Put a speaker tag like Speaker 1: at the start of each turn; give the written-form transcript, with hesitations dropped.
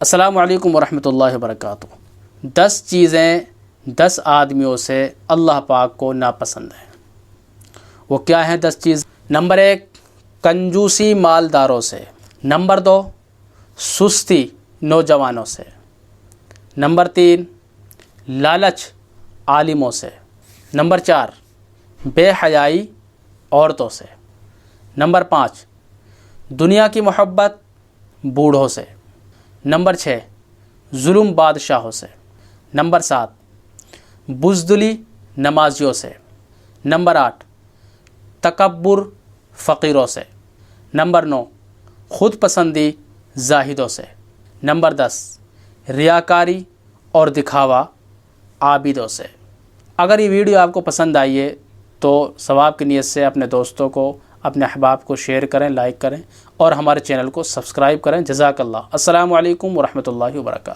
Speaker 1: السلام علیکم ورحمۃ اللہ وبرکاتہ۔ 10 چیزیں 10 آدمیوں سے اللہ پاک کو ناپسند ہیں۔ وہ کیا ہیں 10 چیز؟ نمبر 1، کنجوسی مالداروں سے۔ نمبر 2، سستی نوجوانوں سے۔ نمبر 3، لالچ عالموں سے۔ نمبر 4، بے حیائی عورتوں سے۔ نمبر 5، دنیا کی محبت بوڑھوں سے۔ نمبر 6، ظلم بادشاہوں سے۔ نمبر 7، بزدلی نمازیوں سے۔ نمبر 8، تکبر فقیروں سے۔ نمبر 9، خود پسندی زاہدوں سے۔ نمبر 10، ریاکاری اور دکھاوا عابدوں سے۔ اگر یہ ویڈیو آپ کو پسند آئی ہے تو ثواب کی نیت سے اپنے دوستوں کو، اپنے احباب کو شیئر کریں، لائک کریں اور ہمارے چینل کو سبسکرائب کریں۔ جزاک اللہ۔ السلام علیکم ورحمۃ اللہ وبرکاتہ۔